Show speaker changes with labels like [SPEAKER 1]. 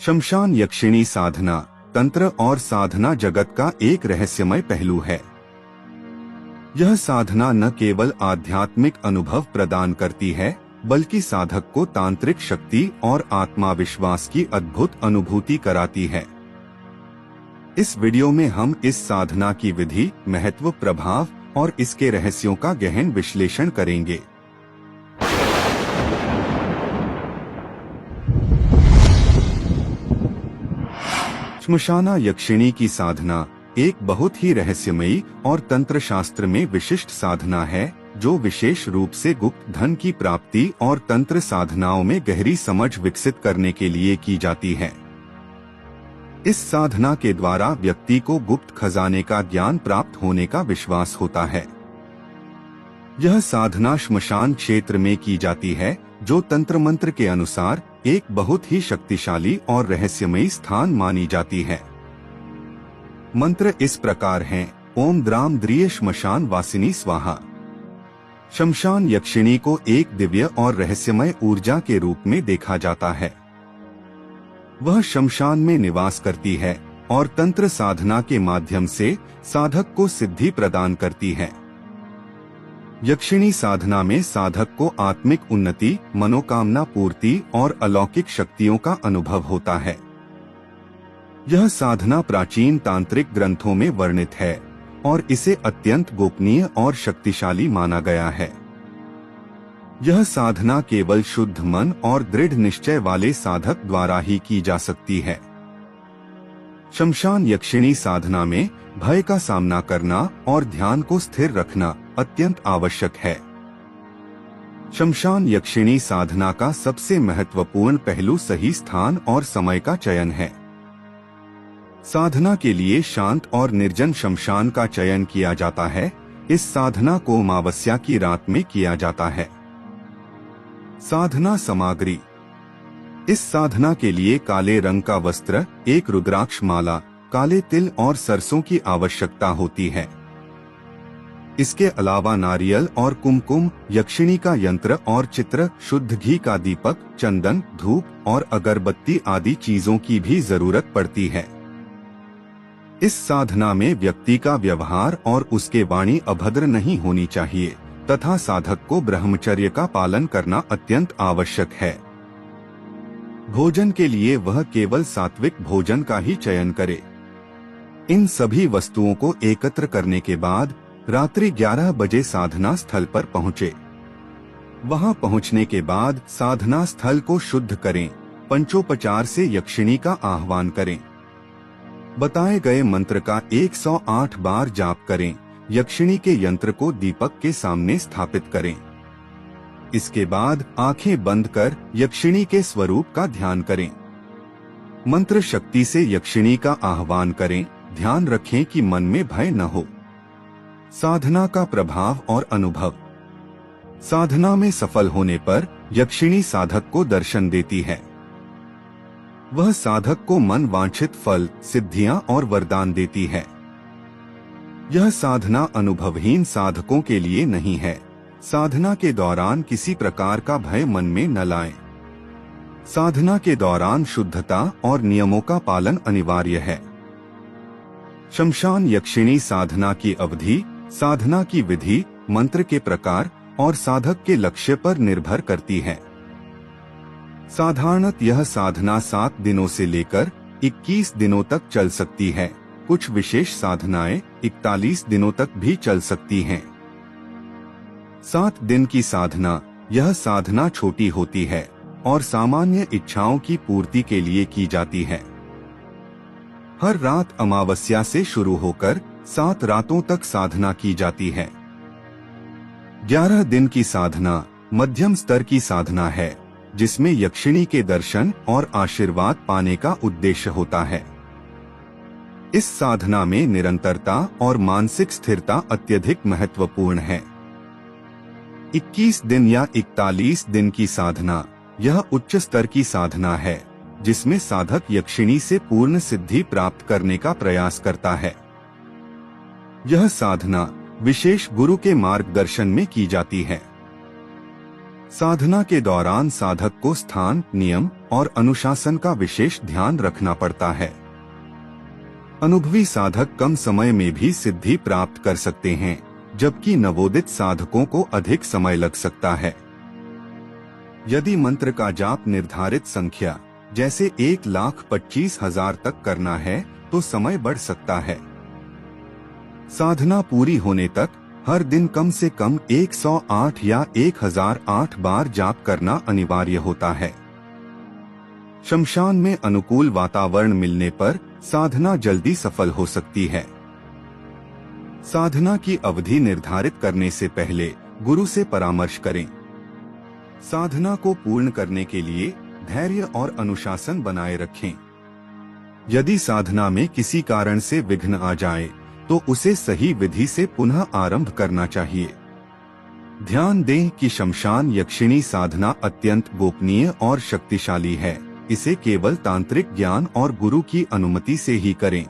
[SPEAKER 1] शमशान यक्षिणी साधना तंत्र और साधना जगत का एक रहस्यमय पहलू है। यह साधना न केवल आध्यात्मिक अनुभव प्रदान करती है, बल्कि साधक को तांत्रिक शक्ति और आत्मविश्वास की अद्भुत अनुभूति कराती है। इस वीडियो में हम इस साधना की विधि, महत्व, प्रभाव और इसके रहस्यों का गहन विश्लेषण करेंगे। श्मशाना यक्षिणी की साधना एक बहुत ही रहस्यमयी और तंत्र शास्त्र में विशिष्ट साधना है, जो विशेष रूप से गुप्त धन की प्राप्ति और तंत्र साधनाओं में गहरी समझ विकसित करने के लिए की जाती है। इस साधना के द्वारा व्यक्ति को गुप्त खजाने का ज्ञान प्राप्त होने का विश्वास होता है। यह साधना श्मशान क्षेत्र में की जाती है, जो तंत्र मंत्र के अनुसार एक बहुत ही शक्तिशाली और रहस्यमयी स्थान मानी जाती है। मंत्र इस प्रकार हैं: ओम द्राम द्रिय श्मशान वासिनी स्वाहा। शमशान यक्षिणी को एक दिव्य और रहस्यमय ऊर्जा के रूप में देखा जाता है। वह शमशान में निवास करती है और तंत्र साधना के माध्यम से साधक को सिद्धि प्रदान करती है। यक्षिणी साधना में साधक को आत्मिक उन्नति, मनोकामना पूर्ति और अलौकिक शक्तियों का अनुभव होता है। यह साधना प्राचीन तांत्रिक ग्रंथों में वर्णित है और इसे अत्यंत गोपनीय और शक्तिशाली माना गया है। यह साधना केवल शुद्ध मन और दृढ़ निश्चय वाले साधक द्वारा ही की जा सकती है। शमशान यक्षिणी साधना में भय का सामना करना और ध्यान को स्थिर रखना अत्यंत आवश्यक है। शमशान यक्षिणी साधना का सबसे महत्वपूर्ण पहलू सही स्थान और समय का चयन है। साधना के लिए शांत और निर्जन शमशान का चयन किया जाता है। इस साधना को अमावस्या की रात में किया जाता है। साधना सामग्री: इस साधना के लिए काले रंग का वस्त्र, एक रुद्राक्ष माला, काले तिल और सरसों की आवश्यकता होती है। इसके अलावा नारियल और कुमकुम, यक्षिणी का यंत्र और चित्र, शुद्ध घी का दीपक, चंदन, धूप और अगरबत्ती आदि चीजों की भी जरूरत पड़ती है। इस साधना में व्यक्ति का व्यवहार और उसके वाणी अभद्र नहीं होनी चाहिए तथा साधक को ब्रह्मचर्य का पालन करना अत्यंत आवश्यक है। भोजन के लिए वह केवल सात्विक भोजन का ही चयन करे। इन सभी वस्तुओं को एकत्र करने के बाद रात्रि 11 बजे साधना स्थल पर पहुँचे। वहां पहुंचने के बाद साधना स्थल को शुद्ध करें, पंचोपचार से यक्षिणी का आह्वान करें। बताए गए मंत्र का 108 बार जाप करें। यक्षिणी के यंत्र को दीपक के सामने स्थापित करें। इसके बाद आंखें बंद कर यक्षिणी के स्वरूप का ध्यान करें। मंत्र शक्ति से यक्षिणी का आह्वान करें। ध्यान रखें कि मन में भय न हो। साधना का प्रभाव और अनुभव: साधना में सफल होने पर यक्षिणी साधक को दर्शन देती है। वह साधक को मन वांछित फल, सिद्धियां और वरदान देती है। यह साधना अनुभवहीन साधकों के लिए नहीं है। साधना के दौरान किसी प्रकार का भय मन में न लाएं। साधना के दौरान शुद्धता और नियमों का पालन अनिवार्य है। शमशान यक्षिणी साधना की अवधि, साधना की विधि, मंत्र के प्रकार और साधक के लक्ष्य पर निर्भर करती है। साधारणतः यह साधना 7 दिनों से लेकर 21 दिनों तक चल सकती है। कुछ विशेष साधनाएं 41 दिनों तक भी चल सकती हैं। 7 दिन की साधना: यह साधना छोटी होती है और सामान्य इच्छाओं की पूर्ति के लिए की जाती है। हर रात अमावस्या से शुरू होकर 7 रातों तक साधना की जाती है। 11 दिन की साधना मध्यम स्तर की साधना है, जिसमें यक्षिणी के दर्शन और आशीर्वाद पाने का उद्देश्य होता है। इस साधना में निरंतरता और मानसिक स्थिरता अत्यधिक महत्वपूर्ण है। 21 दिन या 41 दिन की साधना: यह उच्च स्तर की साधना है, जिसमें साधक यक्षिणी से पूर्ण सिद्धि प्राप्त करने का प्रयास करता है। यह साधना विशेष गुरु के मार्गदर्शन में की जाती है। साधना के दौरान साधक को स्थान, नियम और अनुशासन का विशेष ध्यान रखना पड़ता है। अनुभवी साधक कम समय में भी सिद्धि प्राप्त कर सकते हैं, जबकि नवोदित साधकों को अधिक समय लग सकता है। यदि मंत्र का जाप निर्धारित संख्या जैसे 1,25,000 तक करना है तो समय बढ़ सकता है। साधना पूरी होने तक हर दिन कम से कम 108 या 1008 बार जाप करना अनिवार्य होता है। शमशान में अनुकूल वातावरण मिलने पर साधना जल्दी सफल हो सकती है। साधना की अवधि निर्धारित करने से पहले गुरु से परामर्श करें। साधना को पूर्ण करने के लिए धैर्य और अनुशासन बनाए रखें। यदि साधना में किसी कारण से विघ्न आ जाए तो उसे सही विधि से पुनः आरंभ करना चाहिए। ध्यान दें कि शमशान यक्षिणी साधना अत्यंत गोपनीय और शक्तिशाली है। इसे केवल तांत्रिक ज्ञान और गुरु की अनुमति से ही करें।